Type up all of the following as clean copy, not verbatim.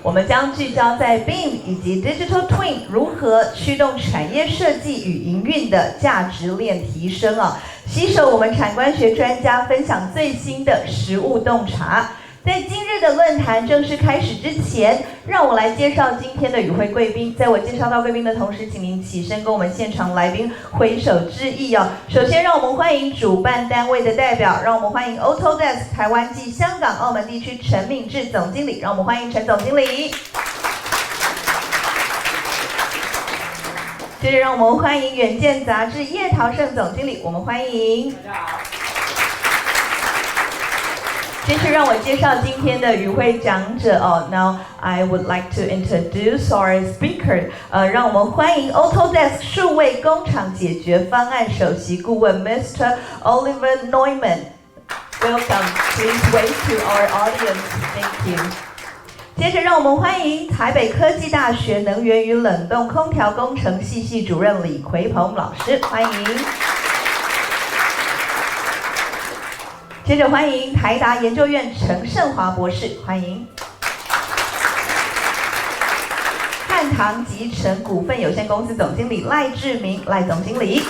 我们将聚焦在 BIM 以及 Digital Twin 如何驱动产业设计与营运的价值链提升啊，携手我们产官学专家分享最新的实务洞察。在今日的论坛正式开始之前，让我来介绍今天的与会贵宾。在我介绍到贵宾的同时，请您起身跟我们现场来宾挥手致意哦。首先，让我们欢迎主办单位的代表，让我们欢迎 Autodesk 台湾暨香港、澳门地区陈敏智总经理，让我们欢迎陈总经理。接着，让我们欢迎远见杂志叶陶胜总经理，我们欢迎。大家好。接着让我介绍今天的与会讲者哦。Now I would like to introduce our speaker。让我们欢迎 Autodesk 数位工厂解决方案首席顾问 Mr. Oliver Neumann。Welcome. Please wave to our audience. Thank you. 接着让我们欢迎台北科技大学能源与冷冻空调工程系主任李奎鹏老师，欢迎。接着欢迎台达研究院陈胜华博士，欢迎。汉唐集成股份有限公司总经理赖志明，赖总经理。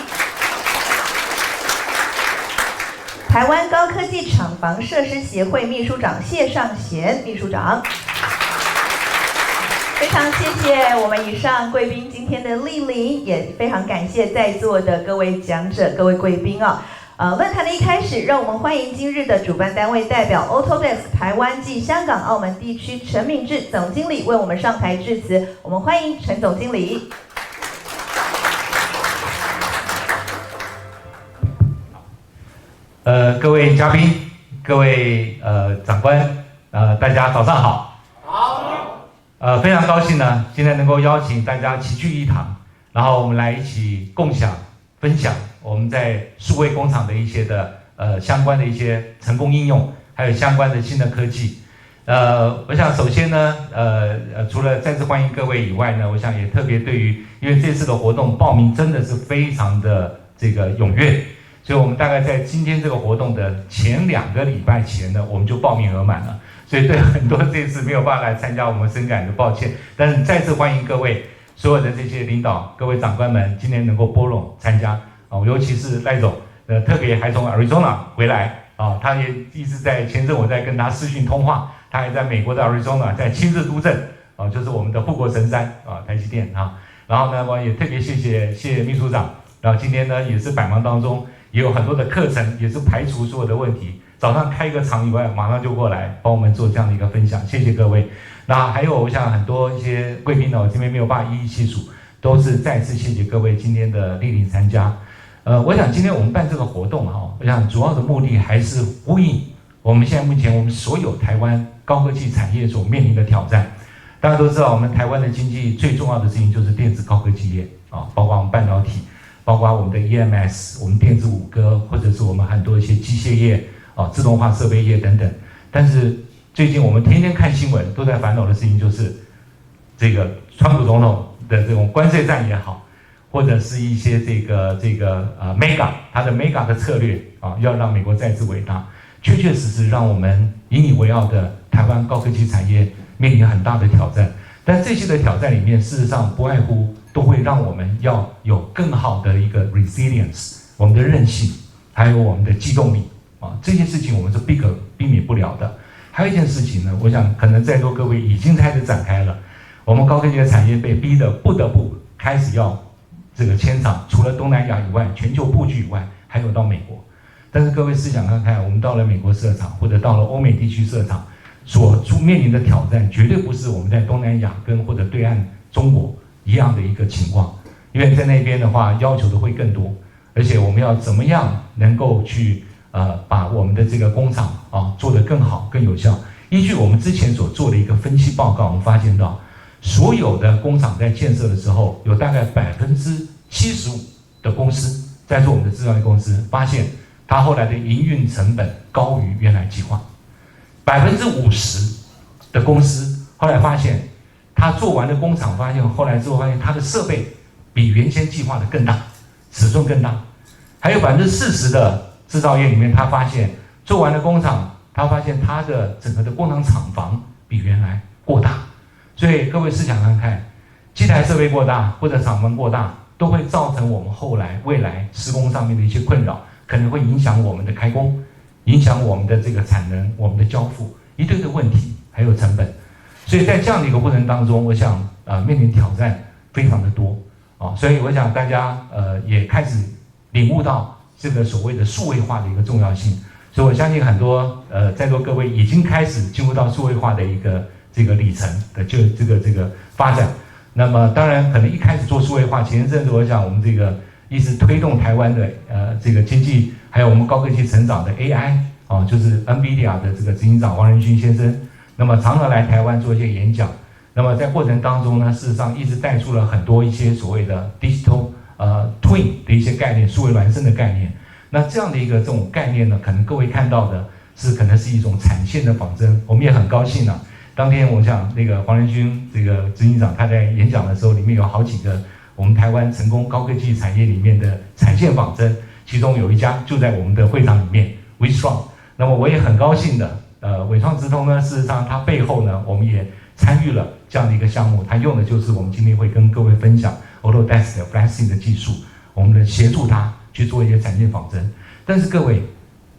台湾高科技厂房设施协会秘书长谢尚贤秘书长。非常谢谢我们以上贵宾今天的莅临，也非常感谢在座的各位讲者、各位贵宾哦。论坛的一开始，让我们欢迎今日的主办单位代表 Autodesk 台湾暨香港、澳门地区陈敏智总经理为我们上台致辞。我们欢迎陈总经理。各位嘉宾、各位长官，大家早上好。好。非常高兴呢，今天能够邀请大家齐聚一堂，然后我们来一起共享、分享。我们在数位工厂的一些的相关的一些成功应用，还有相关的新的科技。我想首先呢，除了再次欢迎各位以外呢，我想也特别对于，因为这次的活动报名真的是非常的这个踊跃，所以我们大概在今天这个活动的前2个礼拜前呢，我们就报名额满了，所以对很多这次没有办法来参加，我们深感的抱歉。但是再次欢迎各位所有的这些领导、各位长官们，今天能够拨冗参加。尤其是赖总，特别还从 Arizona 回来啊，他也一直在前阵我在跟他视讯通话，他还在美国的 Arizona 在亲自督阵啊，就是我们的护国神山啊，台积电啊。然后呢，我也特别谢谢秘书长，然后今天呢也是百忙当中，也有很多的课程，也是排除所有的问题，早上开一个场以外，马上就过来帮我们做这样的一个分享，谢谢各位。那还有我想很多一些贵宾呢，我这边没有办法一一细数，都是再次谢谢各位今天的莅临参加。我想今天我们办这个活动哈，我想主要的目的还是呼应我们现在目前我们所有台湾高科技产业所面临的挑战。大家都知道，我们台湾的经济最重要的事情就是电子高科技业啊，包括我们半导体，包括我们的 EMS， 我们电子5哥，或者是我们很多一些机械业啊、自动化设备业等等。但是最近我们天天看新闻，都在烦恼的事情就是这个川普总统的这种关税战也好。或者是一些mega 它的 mega 的策略啊，要让美国再次伟大，确确实实让我们引以为傲的台湾高科技产业面临很大的挑战。但这些的挑战里面，事实上不外乎都会让我们要有更好的一个 resilience， 我们的韧性，还有我们的机动力啊，这些事情我们是避免不了的。还有一件事情呢，我想可能在座各位已经开始展开了，我们高科技的产业被逼得不得不开始要这个迁厂，除了东南亚以外，全球布局以外，还有到美国。但是各位试想看看，我们到了美国设厂，或者到了欧美地区设厂，所面临的挑战，绝对不是我们在东南亚跟或者对岸中国一样的一个情况。因为在那边的话，要求的会更多，而且我们要怎么样能够去把我们的这个工厂啊做得更好、更有效。依据我们之前所做的一个分析报告，我们发现到，所有的工厂在建设的时候，有大概75%的公司，在做我们的制造业公司，发现它后来的营运成本高于原来计划；50%的公司后来发现，它做完的工厂发现，后来之后发现它的设备比原先计划的更大，尺寸更大；还有40%的制造业里面，他发现做完的工厂，他发现它的整个的工厂厂房比原来过大，所以各位试想看看，机台设备过大或者厂房过大，都会造成我们未来施工上面的一些困扰，可能会影响我们的开工，影响我们的这个产能、我们的交付，一堆的问题，还有成本。所以在这样的一个过程当中，我想面临挑战非常的多啊，所以我想大家也开始领悟到这个所谓的数位化的一个重要性。所以我相信很多在座各位已经开始进入到数位化的一个这个里程的这个发展。那么当然可能一开始做数位化，前一阵子我想我们这个一直推动台湾的这个经济，还有我们高科技成长的 AI 啊，就是 NVIDIA 的这个执行长黄仁勋先生，那么常常来台湾做一些演讲。那么在过程当中呢，事实上一直带出了很多一些所谓的 digital twin 的一些概念，数位孿生的概念。那这样的一个这种概念呢，可能各位看到的可能是一种产线的仿真。我们也很高兴啊，当天我想那个黄仁勋这个执行长他在演讲的时候，里面有好几个我们台湾成功高科技产业里面的产线仿真，其中有一家就在我们的会场里面 ，WeStrong。那么我也很高兴的，伟创直通呢，事实上它背后呢，我们也参与了这样的一个项目，它用的就是我们今天会跟各位分享 Autodesk 的 FlashSync 的技术，我们的协助它去做一些产线仿真。但是各位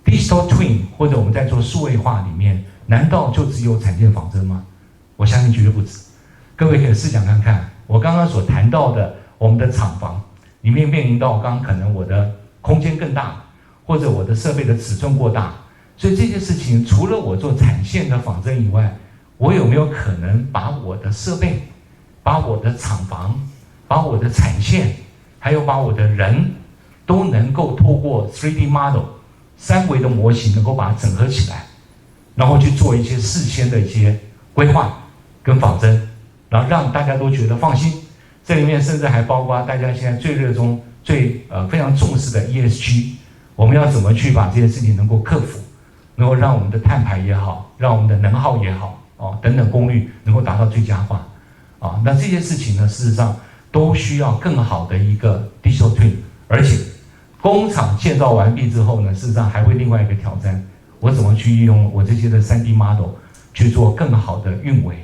，Digital Twin 或者我们在做数位化里面，难道就只有产线仿真吗？我相信绝对不止。各位可以试想看看，我刚刚所谈到的我们的厂房里面面临到刚刚可能我的空间更大，或者我的设备的尺寸过大，所以这些事情除了我做产线的仿真以外，我有没有可能把我的设备、把我的厂房、把我的产线，还有把我的人，都能够透过 3D model 3维的模型，能够把它整合起来，然后去做一些事先的一些规划跟仿真，然后让大家都觉得放心。这里面甚至还包括大家现在最热衷、非常重视的 ESG， 我们要怎么去把这些事情能够克服，能够让我们的碳排也好，让我们的能耗也好，等等功率能够达到最佳化，那这些事情呢，事实上都需要更好的一个 digital twin， 而且工厂建造完毕之后呢，事实上还会另外一个挑战，我怎么去运用我这些的 3D model 去做更好的运维，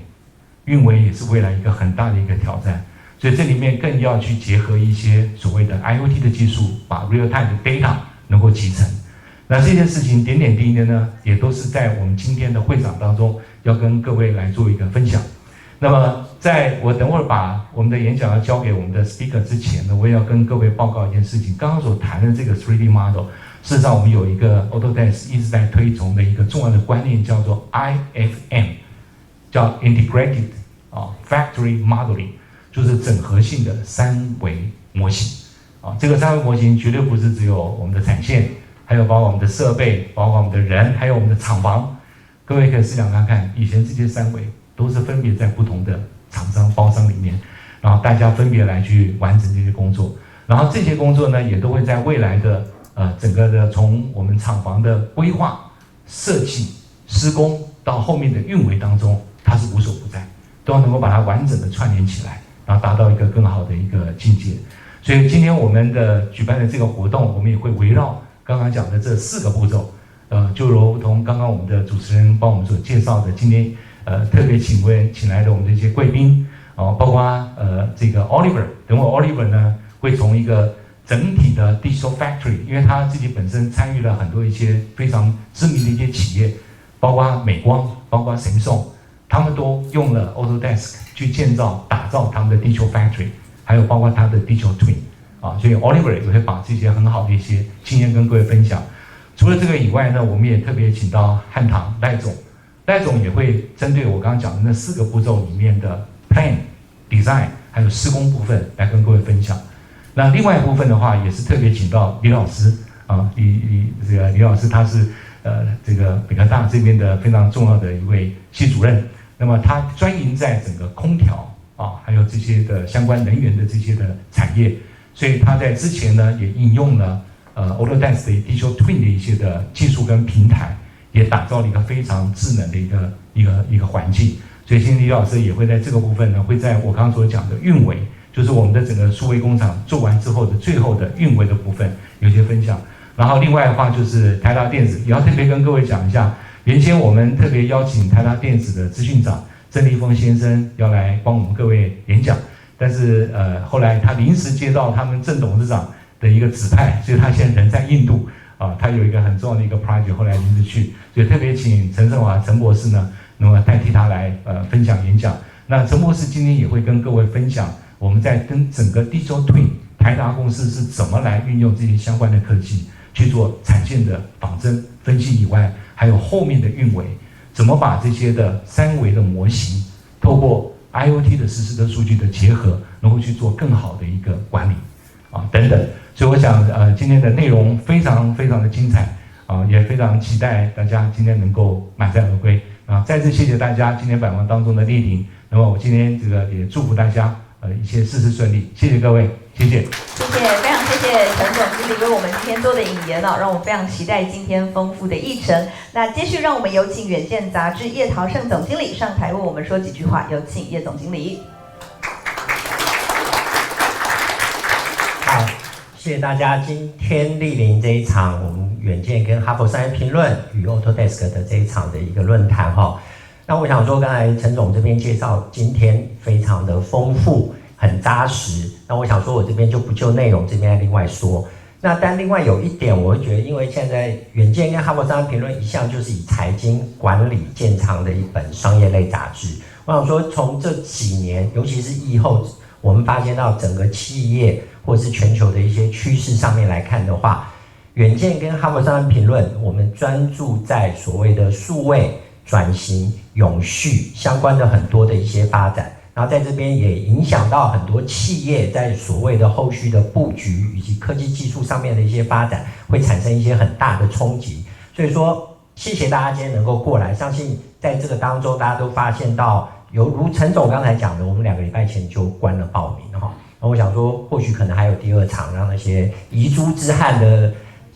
运维也是未来一个很大的一个挑战。所以这里面更要去结合一些所谓的 IoT 的技术，把 real time 的 data 能够集成。那这件事情点点滴滴的呢，也都是在我们今天的会场当中要跟各位来做一个分享。那么在我等会儿把我们的演讲要交给我们的 speaker 之前呢，我也要跟各位报告一件事情。刚刚所谈的这个 3D model， 事实上我们有一个 Autodesk 一直在推崇的一个重要的观念，叫做 IFM， 叫 Integrated Factory Modeling， 就是整合性的3维模型。这个3维模型绝对不是只有我们的产线，还有包括我们的设备，包括我们的人，还有我们的厂房。各位可以试想看看，以前这些3维都是分别在不同的厂商、包商里面，然后大家分别来去完成这些工作。然后这些工作呢，也都会在未来的整个的从我们厂房的规划、设计、施工到后面的运维当中，它是无所不在，都能够把它完整的串联起来，然后达到一个更好的一个境界。所以今天我们的举办的这个活动，我们也会围绕刚刚讲的这4个步骤，就如同刚刚我们的主持人帮我们所介绍的，今天特别请来的我们的一些贵宾，包括这个 Oliver， 等会 Oliver 呢会从一个整体的 digital factory， 因为他自己本身参与了很多一些非常知名的一些企业，包括美光，包括神送，他们都用了 Autodesk 去打造他们的 digital factory， 还有包括他的 digital twin， 所以 Oliver 也会把这些很好的一些经验跟各位分享。除了这个以外呢，我们也特别请到汉唐赖总也会针对我刚刚讲的那4个步骤里面的 plan、design 还有施工部分来跟各位分享。那另外一部分的话，也是特别请到李老师李老师他是这个北科大这边的非常重要的一位系主任。那么他专营在整个空调还有这些的相关能源的这些的产业，所以他在之前呢也应用了Autodesk 的 Digital Twin 的一些的技术跟平台，也打造了一个非常智能的一个环境。所以今天李老师也会在这个部分呢，会在我刚刚所讲的运维，就是我们的整个数位工厂做完之后的最后的运维的部分有些分享。然后另外的话就是台达电子，也要特别跟各位讲一下，原先我们特别邀请台达电子的资讯长郑立峰先生要来帮我们各位演讲，但是后来他临时接到他们郑董事长的一个指派，所以他现在人在印度啊，他有一个很重要的一个 project， 后来临时去，所以特别请陈胜华陈博士呢，那么代替他来分享演讲。那陈博士今天也会跟各位分享我们在跟整个 Digital Twin 台达公司是怎么来运用这些相关的科技去做产线的仿真分析以外，还有后面的运维，怎么把这些的三维的模型透过 IoT 的实时的数据的结合，能够去做更好的一个管理啊等等。所以我想今天的内容非常非常的精彩啊，也非常期待大家今天能够满载而归啊！再次谢谢大家今天百忙当中的莅临。那么我今天也祝福大家一切事事顺利，谢谢各位，谢谢。谢谢，非常谢谢陈总经理为我们今天做的引言让我们非常期待今天丰富的议程。那接续让我们有请远见杂志叶陶胜总经理上台为我们说几句话，有请叶总经理。好，谢谢大家今天莅临这一场我们远见跟哈佛商业评论与 Autodesk 的这一场的一个论坛哈。那我想说，刚才陈总这边介绍今天非常的丰富，很扎实。那我想说，我这边就不就内容这边另外说。那但另外有一点，我会觉得，因为现在远见跟哈佛商业评论一向就是以财经管理见长的一本商业类杂志。我想说，从这几年，尤其是疫后，我们发现到整个企业或是全球的一些趋势上面来看的话，远见跟哈佛商业评论，我们专注在所谓的数位转型、永续相关的很多的一些发展，然后在这边也影响到很多企业在所谓的后续的布局以及科技技术上面的一些发展，会产生一些很大的冲击。所以说，谢谢大家今天能够过来，相信在这个当中，大家都发现到，犹如陈总刚才讲的，我们2个礼拜前就关了报名哈。那我想说，或许可能还有第2场，让那些遗珠之憾的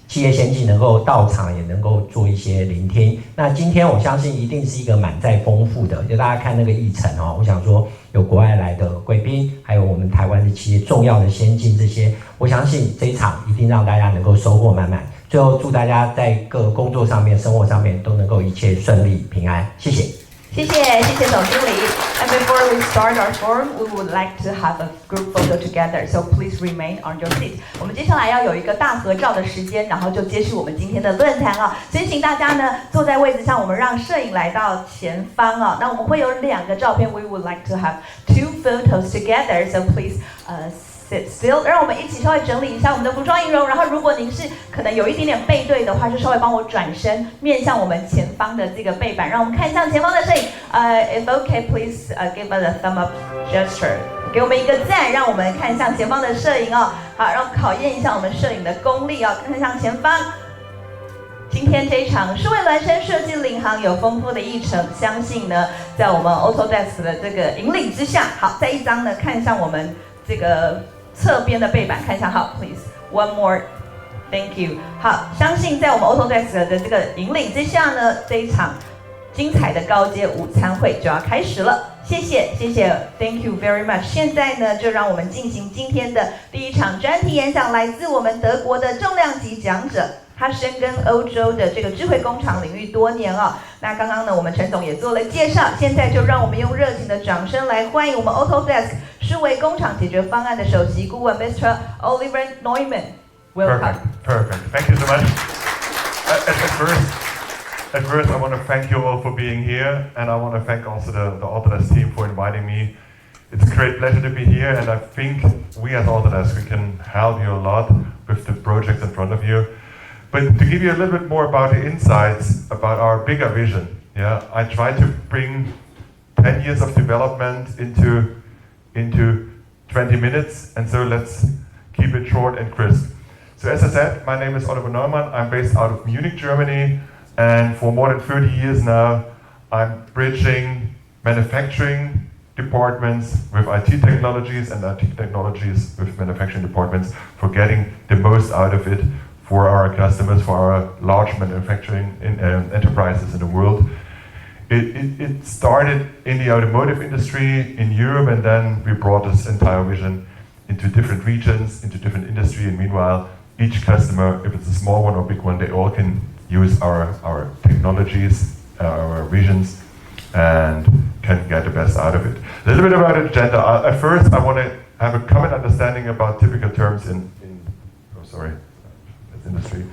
企业先进能够到场，也能够做一些聆听。那今天我相信一定是一个满载丰富的，就大家看那个议程我想说有国外来的贵宾，还有我们台湾的企业重要的先进这些，我相信这一场一定让大家能够收获满满。最后祝大家在各个工作上面、生活上面都能够一切顺利平安，谢谢。谢谢总经理。And before we start our forum, we would like to have a group photo together. So please remain on your seat. 我们接下来要有一个大合照的时间，然后就接续我们今天的论坛所以请大家呢坐在位置上，我们让摄影来到前方那我们会有2个照片 ，We would like to have 2 photos together. So please sit still， 让我们一起稍微整理一下我们的服装仪容。然后，如果您是可能有一点点背对的话，就稍微帮我转身，面向我们前方的这个背板，让我们看向前方的摄影。If okay, please give us a thumb up gesture， 给我们一个赞，让我们看向前方的摄影好，让我们考验一下我们摄影的功力看向前方。今天这一场数位孿生设计领航有丰富的议程，相信呢，在我们 Autodesk 的这个引领之下，好，再一张呢，看向我们这个侧边的背板，看一下，好 ，please one more， thank you。好，相信在我们 Autodesk 的这个引领之下呢，这一场精彩的高阶午餐会就要开始了。谢谢 ，Thank you very much。现在呢，就让我们进行今天的第一场专题演讲，来自我们德国的重量级讲者。他深耕欧洲的这个智慧工厂领域多年那刚刚呢，我们陈总也做了介绍，现在就让我们用热情的掌声来欢迎我们 Autodesk 数位工厂解决方案的首席顾问 Mr. Oliver Neumann。Welcome. Perfect. Thank you so much. At first, I want to thank you all for being here, and I want to thank also the Autodesk team for inviting me. It's a great pleasure to be here, and I think we as Autodesk, we can help you a lot with the projects in front of you. But to give you a little bit more about the insights about our bigger vision, I try to bring 10 years of development into 20 minutes, and so let's keep it short and crisp. So as I said, my name is Oliver Neumann. I'm based out of Munich, Germany, and for more than 30 years now, I'm bridging manufacturing departments with IT technologies and IT technologies with manufacturing departments for getting the most out of it for our customers, for our large manufacturing enterprises in the world. It started in the automotive industry in Europe, and then we brought this entire vision into different regions, into different industry, and meanwhile, each customer, if it's a small one or big one, they all can use our technologies, our visions, and can get the best out of it. A little bit about agenda. At first, I want to have a common understanding about typical terms in oh, sorry, that's industry.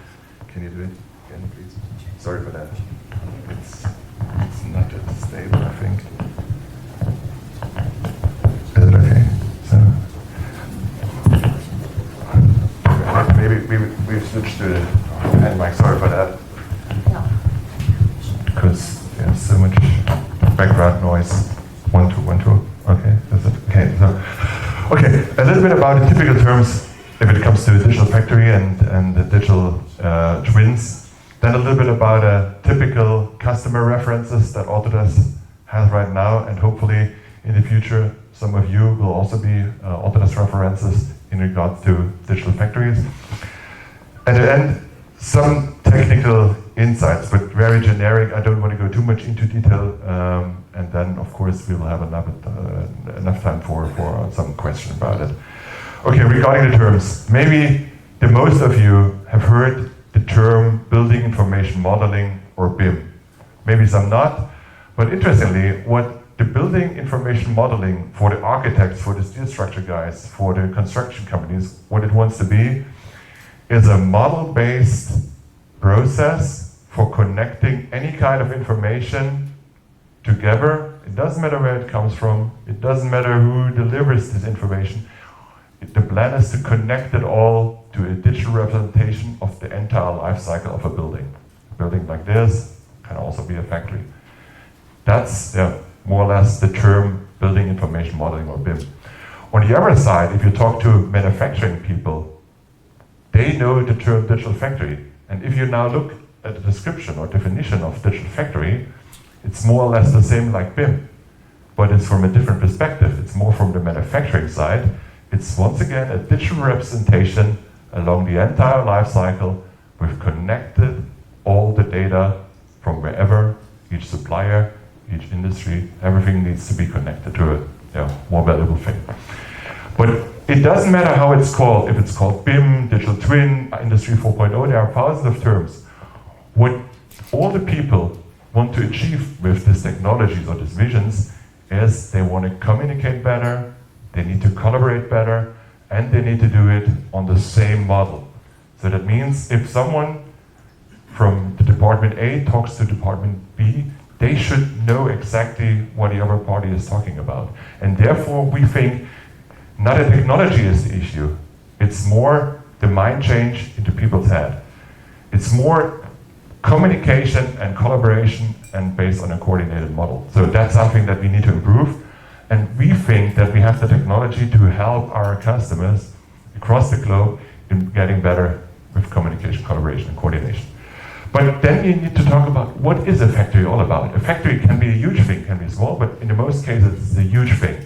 Can you do it again, please? Sorry for that. It's not that stable, I think. Is it okay? So, maybe we switched to the hand mic. Sorry for that. Because there's so much background noise. 1, 2, 1, 2. Okay, that's it. Okay, so okay, a little bit about the typical terms if it comes to the digital factory and the digital twins. Then a little bit about typical customer references that Autodesk has right now, and hopefully in the future some of you will also be Autodesk references in regards to digital factories. At the end, some technical insights, but very generic. I don't want to go too much into detail, and then of course we will have enough time for some question about it. Okay, regarding the terms, maybe the most of you have heard the term building information modeling or BIM. Maybe some not, but interestingly, what the building information modeling for the architects, for the steel structure guys, for the construction companies, what it wants to be is a model-based process for connecting any kind of information together. It doesn't matter where it comes from. It doesn't matter who delivers this information. The plan is to connect it all to a digital representation of the entire life cycle of a building. A building like this can also be a factory. That's more or less the term building information modeling or BIM. On the other side, if you talk to manufacturing people, they know the term digital factory. And if you now look at the description or definition of digital factory, it's more or less the same like BIM, but it's from a different perspective. It's more from the manufacturing side. It's once again a digital representation along the entire life cycle. We've connected all the data from wherever, each supplier, each industry, everything needs to be connected to a more valuable thing. But it doesn't matter how it's called, if it's called BIM, digital twin, industry 4.0, there are thousands of terms. What all the people want to achieve with these technologies or these visions is they want to communicate better, they need to collaborate better, and they need to do it on the same model. So that means if someone from the department A talks to department B, they should know exactly what the other party is talking about. And therefore we think not a technology is the issue, it's more the mind change into people's head. It's more communication and collaboration and based on a coordinated model. So that's something that we need to improve. And we think that we have the technology to help our customers across the globe in getting better with communication, collaboration, and coordination. But then you need to talk about what is a factory all about. A factory can be a huge thing, can be small, but in the most cases it's a huge thing.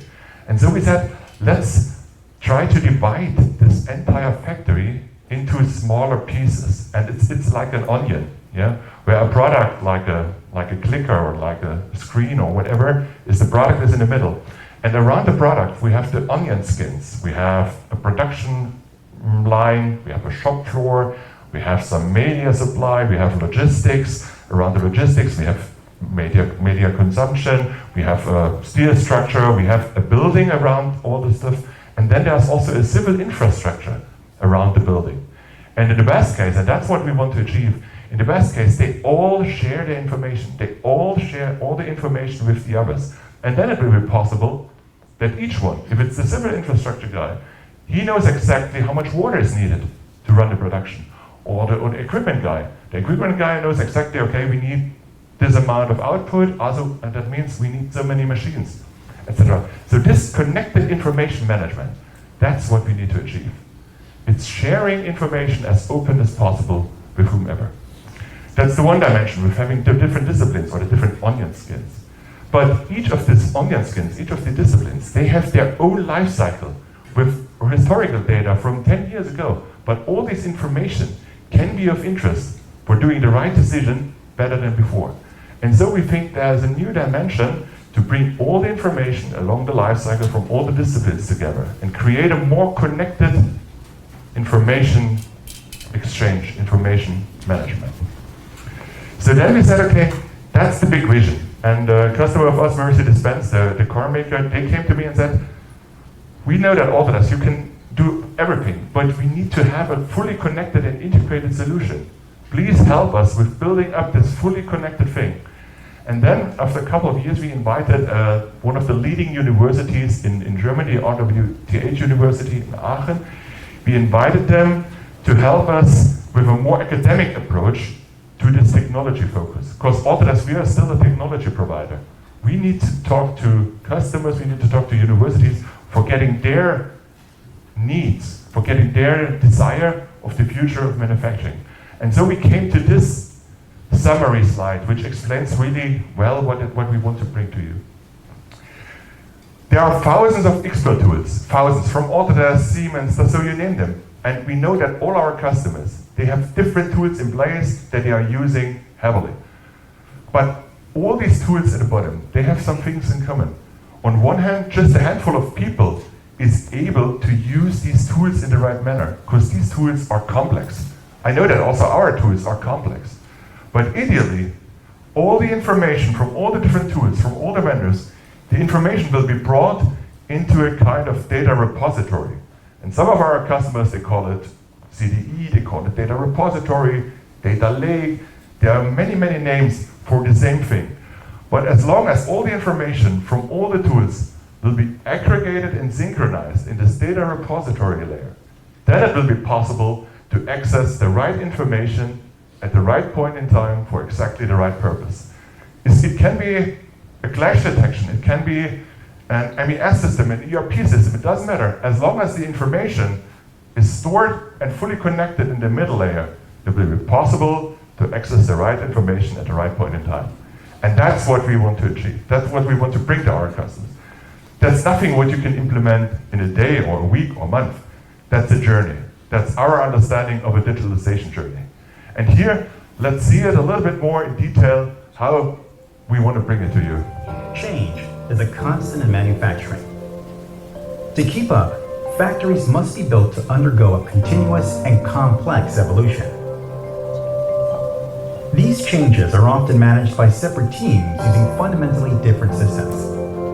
And so we said, let's try to divide this entire factory into smaller pieces. And it's like an onion, yeah? Where a product like a clicker or like a screen or whatever is the product is in the middle. And around the product we have the onion skins. We have a production line, we have a shop floor, we have some media supply, we have logistics. Around the logistics we have media consumption, we have a steel structure, we have a building around all this stuff. And then there's also a civil infrastructure around the building. And in the best case, and that's what we want to achieve, in the best case, they all share the information. They all share all the information with the others. And then it will be possible that each one, if it's the civil infrastructure guy, he knows exactly how much water is needed to run the production. Or the equipment guy. The equipment guy knows exactly, okay, we need this amount of output, also, and that means we need so many machines, etc. So this connected information management, that's what we need to achieve. It's sharing information as open as possible with whomever. That's the one dimension with having the different disciplines or the different onion skins. But each of these onion skins, each of the disciplines, they have their own life cycle with historical data from 10 years ago. But all this information can be of interest for doing the right decision better than before. And so we think there's a new dimension to bring all the information along the life cycle from all the disciplines together and create a more connected information exchange, information management. So then we said, okay, that's the big vision. And a customer of us, Mercedes-Benz, the car maker, they came to me and said, we know that Autodesk, you can do everything, but we need to have a fully connected and integrated solution. Please help us with building up this fully connected thing. And then, after a couple of years, we invited one of the leading universities in Germany, RWTH University in Aachen. We invited them to help us with a more academic approach to this technology focus. Because Autodesk, we are still a technology provider. We need to talk to customers, we need to talk to universities for getting their needs, for getting their desire of the future of manufacturing. And so we came to this summary slide, which explains really well what we want to bring to you. There are thousands of expert tools, thousands, from Autodesk, Siemens, so you name them. And we know that all our customers, they have different tools in place that they are using heavily. But all these tools at the bottom, they have some things in common. On one hand, just a handful of people is able to use these tools in the right manner, because these tools are complex. I know that also our tools are complex. But ideally, all the information from all the different tools, from all the vendors, the information will be brought into a kind of data repository. And some of our customers, they call it CDE, they call it data repository, data lake. There are many, many names for the same thing. But as long as all the information from all the tools will be aggregated and synchronized in this data repository layer, then it will be possible to access the right information at the right point in time for exactly the right purpose. It can be a clash detection, it can be an MES system, an ERP system, it doesn't matter. As long as the information is stored and fully connected in the middle layer, it will be possible to access the right information at the right point in time. And that's what we want to achieve. That's what we want to bring to our customers. That's nothing what you can implement in a day or a week or month. That's a journey. That's our understanding of a digitalization journey. And here, let's see it a little bit more in detail, how we want to bring it to you. Change is a constant in manufacturing. To keep up, factories must be built to undergo a continuous and complex evolution. These changes are often managed by separate teams using fundamentally different systems.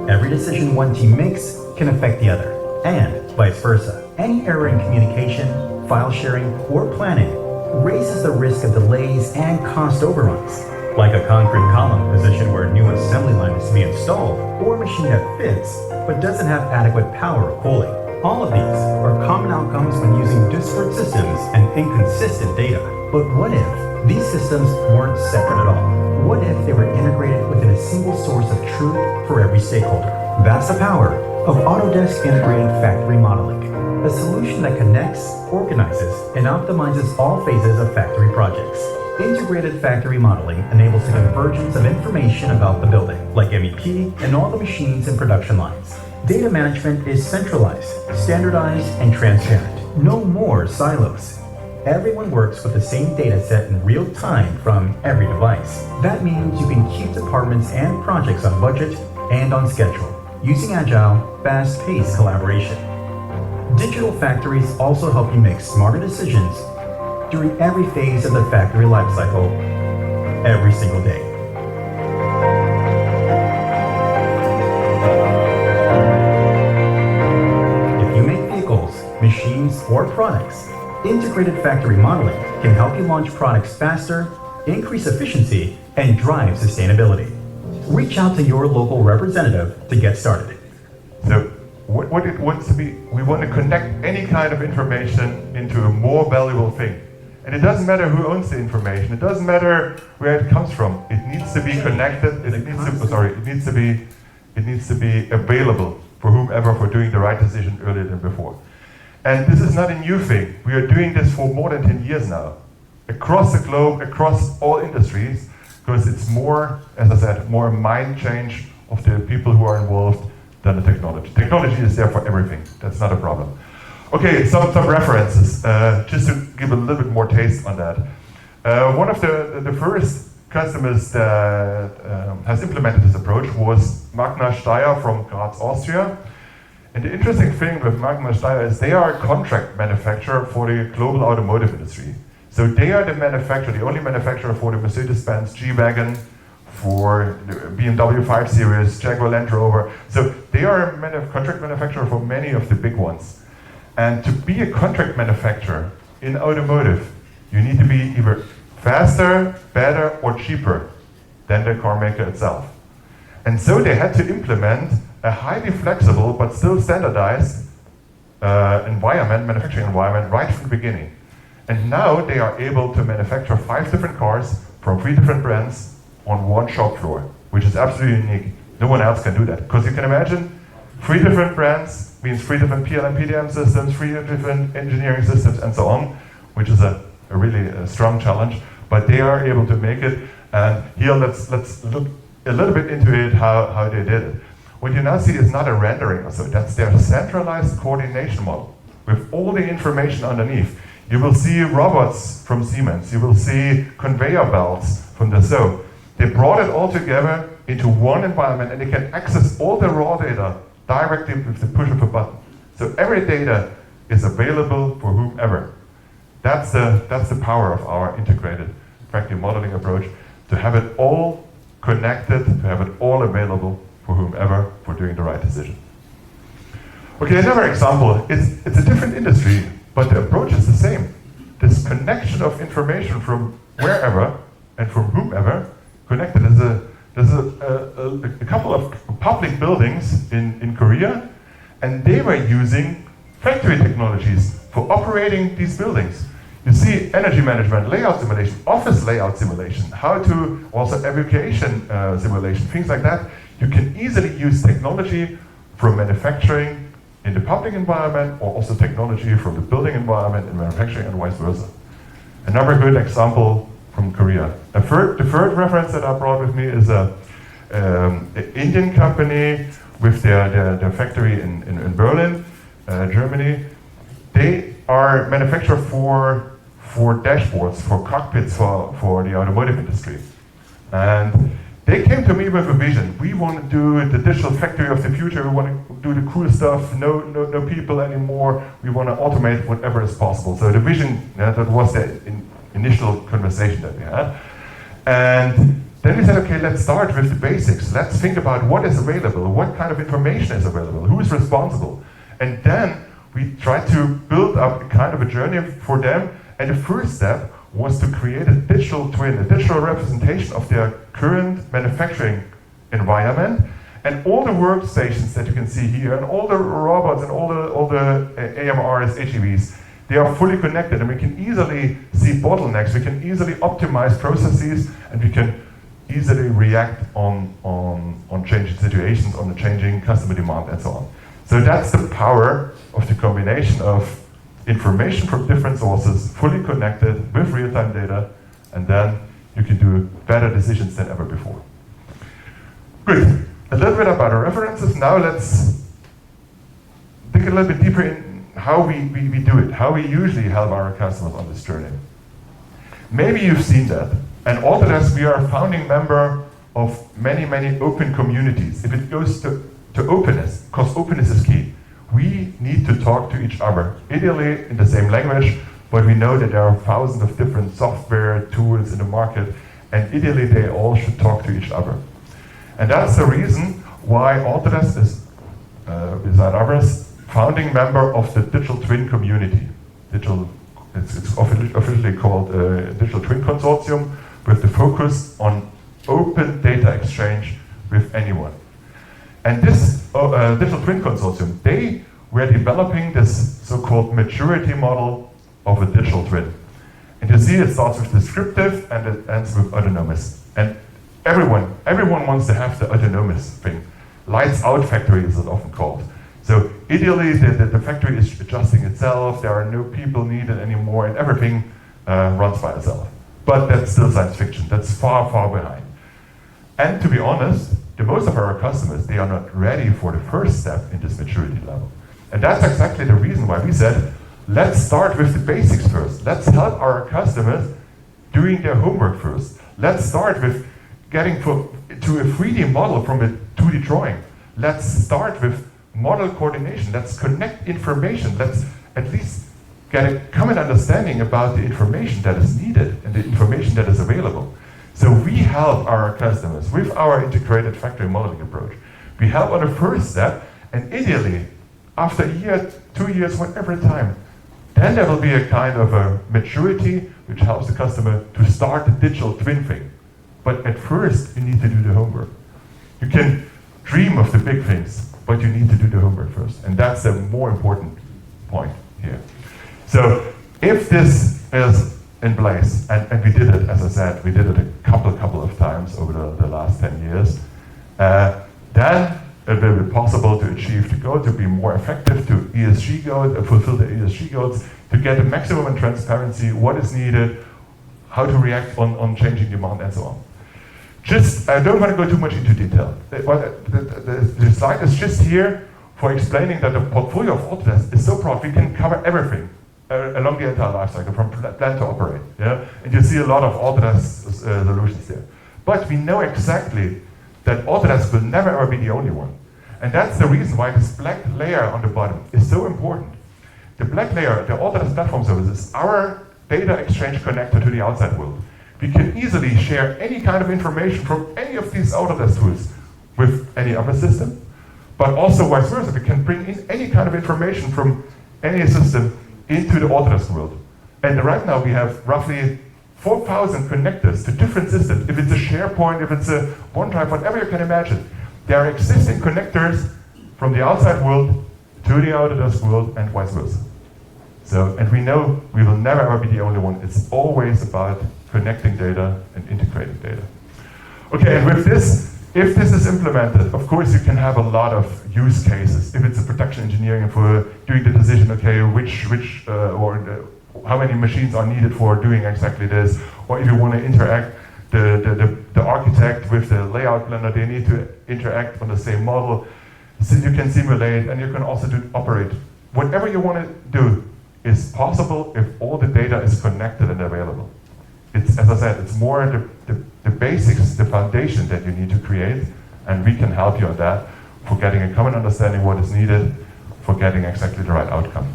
Every decision one team makes can affect the other, and vice versa. Any error in communication, file sharing, or planning raises the risk of delays and cost overruns, like a concrete column position where a new assembly line is to be installed, or a machine that fits but doesn't have adequate power or cooling. All of these are common outcomes when using disparate systems and inconsistent data. But what if these systems weren't separate at all? What if they were integrated within a single source of truth for every stakeholder? That's the power of Autodesk Integrated Factory Modeling, a solution that connects, organizes, and optimizes all phases of factory projects. Integrated factory modeling enables the convergence of information about the building, like MEP and all the machines and production lines. Data management is centralized, standardized, and transparent. No more silos. Everyone works with the same data set in real time from every device. That means you can keep departments and projects on budget and on schedule, using agile, fast-paced collaboration. Digital factories also help you make smarter decisions during every phase of the factory lifecycle, every single day. If you make vehicles, machines, or products, integrated factory modeling can help you launch products faster, increase efficiency, and drive sustainability. Reach out to your local representative to get started. So what it wants to be, we want to connect any kind of information into a more valuable thing. And it doesn't matter who owns the information. It doesn't matter where it comes from. It needs to be connected. It needs to be available for whomever for doing the right decision earlier than before. And this is not a new thing. We are doing this for more than 10 years now, across the globe, across all industries, because it's more, as I said, more a mind change of the people who are involved than the technology. Technology is there for everything. That's not a problem. Okay, some references, just to give a little bit more taste on that. One of the first customers that has implemented this approach was Magna Steyr from Graz, Austria. And the interesting thing with Magna Steyr is they are a contract manufacturer for the global automotive industry. So they are the manufacturer, the only manufacturer for the Mercedes-Benz G-Wagon, for the BMW 5 Series, Jaguar Land Rover. So they are a contract manufacturer for many of the big ones. And to be a contract manufacturer in automotive, you need to be either faster, better, or cheaper than the car maker itself. And so they had to implement a highly flexible but still standardized manufacturing environment right from the beginning. And now they are able to manufacture 5 different cars from 3 different brands on one shop floor, which is absolutely unique. No one else can do that. Because you can imagine 3 different brands means 3 different PLM, PDM systems, 3 different engineering systems, and so on, which is a really strong challenge. But they are able to make it. And here let's look a little bit into it, how they did it. What you now see is not a rendering or so. That's their centralized coordination model with all the information underneath. You will see robots from Siemens. You will see conveyor belts from Dassault. They brought it all together into one environment, and they can access all the raw data directly with the push of a button. So every data is available for whomever. That's the power of our integrated factory modeling approach, to have it all connected, to have it all available for whomever for doing the right decision. Okay, another example. It's a different industry, but the approach is the same. This connection of information from wherever and from whomever connected. There's a couple of public buildings in Korea, and they were using factory technologies for operating these buildings. You see energy management, layout simulation, office layout simulation, how to also education simulation, things like that. You can easily use technology from manufacturing in the public environment, or also technology from the building environment in manufacturing, and vice versa. Another good example from Korea. The third reference that I brought with me is an Indian company with their factory in Berlin, Germany. They are manufacturer for dashboards, for cockpits for the automotive industry. And they came to me with a vision. We want to do the digital factory of the future. We want to do the cool stuff, no people anymore. We want to automate whatever is possible. So the vision, that was the initial conversation that we had. And then we said, okay, let's start with the basics. Let's think about what is available, what kind of information is available, who is responsible. And then we tried to build up a kind of a journey for them. And the first step was to create a digital twin, a digital representation of their current manufacturing environment, and all the workstations that you can see here, and all the robots and all the AMRs, HEVs, they are fully connected, and we can easily see bottlenecks, we can easily optimize processes, and we can easily react on changing situations, on the changing customer demand, and so on. So that's the power of the combination of information from different sources, fully connected with real-time data, and then you can do better decisions than ever before. Good. A little bit about our references. Now let's dig a little bit deeper in how we do it, how we usually help our customers on this journey. Maybe you've seen that. And Autodesk, we are a founding member of many open communities. If it goes to openness, because openness is key. We need to talk to each other, ideally in the same language, but we know that there are thousands of different software tools in the market, and ideally they all should talk to each other. And that's the reason why Autodesk is, beside others, founding member of the Digital Twin community. It's officially called Digital Twin Consortium, with the focus on open data exchange with anyone. And this Digital Twin Consortium, they were developing this so-called maturity model of a digital twin. And you see it starts with descriptive and it ends with autonomous. And everyone wants to have the autonomous thing. Lights out factory is it often called. So ideally the factory is adjusting itself, there are no people needed anymore, and everything runs by itself. But that's still science fiction, that's far behind. And to be honest, most of our customers, they are not ready for the first step in this maturity level. And that's exactly the reason why we said, let's start with the basics first. Let's help our customers doing their homework first. Let's start with getting to a 3D model from a 2D drawing. Let's start with model coordination. Let's connect information. Let's at least get a common understanding about the information that is needed and the information that is available. So we help our customers with our integrated factory modeling approach. We help on the first step, and ideally, after a year, 2 years, whatever time, then there will be a kind of a maturity which helps the customer to start the digital twin thing. But at first, you need to do the homework. You can dream of the big things, but you need to do the homework first. And that's the more important point here. So if this is in place, and we did it, as I said, we did it a couple of times over the last 10 years, then it will be possible to achieve the goal, to be more effective, to ESG goals, fulfill the ESG goals, to get the maximum in transparency, what is needed, how to react on changing demand, and so on. Just, I don't want to go too much into detail. The slide is just here for explaining that the portfolio of Autodesk is so broad, we can cover everything along the entire life cycle, from plan to operate. Yeah? And you see a lot of Autodesk solutions there. But we know exactly that Autodesk will never ever be the only one. And that's the reason why this black layer on the bottom is so important. The black layer, the Autodesk Platform Services, our data exchange connector to the outside world. We can easily share any kind of information from any of these Autodesk tools with any other system, but also vice versa. We can bring in any kind of information from any system into the Autodesk world. And right now we have roughly 4,000 connectors to different systems. If it's a SharePoint, if it's a OneDrive, whatever you can imagine. There are existing connectors from the outside world to the Autodesk world and vice versa. So, and we know we will never ever be the only one. It's always about connecting data and integrating data. Okay, and with this, if this is implemented, of course you can have a lot of use cases. If it's a production engineering for doing the decision, okay, how many machines are needed for doing exactly this, or if you want to interact the architect with the layout planner, they need to interact on the same model. So you can simulate, and you can also operate. Whatever you want to do is possible if all the data is connected and available. It's, as I said, it's more the basics, the foundation that you need to create, and we can help you on that for getting a common understanding what is needed, for getting exactly the right outcome.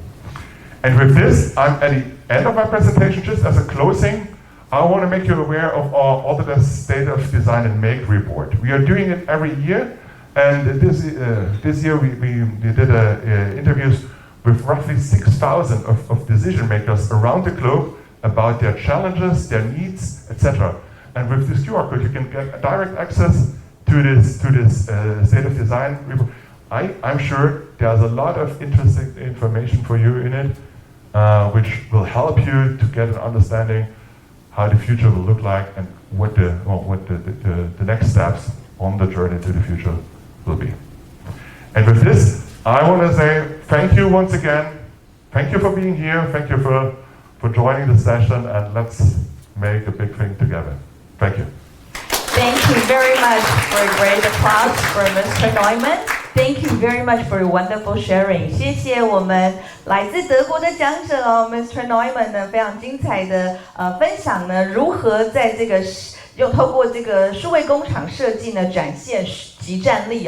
And with this, I'm at the end of my presentation. Just as a closing, I want to make you aware of our Autodesk State of Design and Make report. We are doing it every year, and this year we did interviews with roughly 6,000 of decision makers around the globe about their challenges, their needs, etc. And with this QR code, you can get direct access to this State of Design report. I'm sure there's a lot of interesting information for you in it, which will help you to get an understanding how the future will look like and what the next steps on the journey to the future will be. And with this, I want to say thank you once again. Thank you for being here. Thank you for joining the session, and let's make a big thing together. Thank you. Thank you very much for a great applause for Mr. Neumann. Thank you very much for your wonderful sharing. 谢谢我们来自德国的讲者Mr. Neumann 呢，非常精彩的分享呢，如何在这个透过这个数位工厂设计呢，展现即战力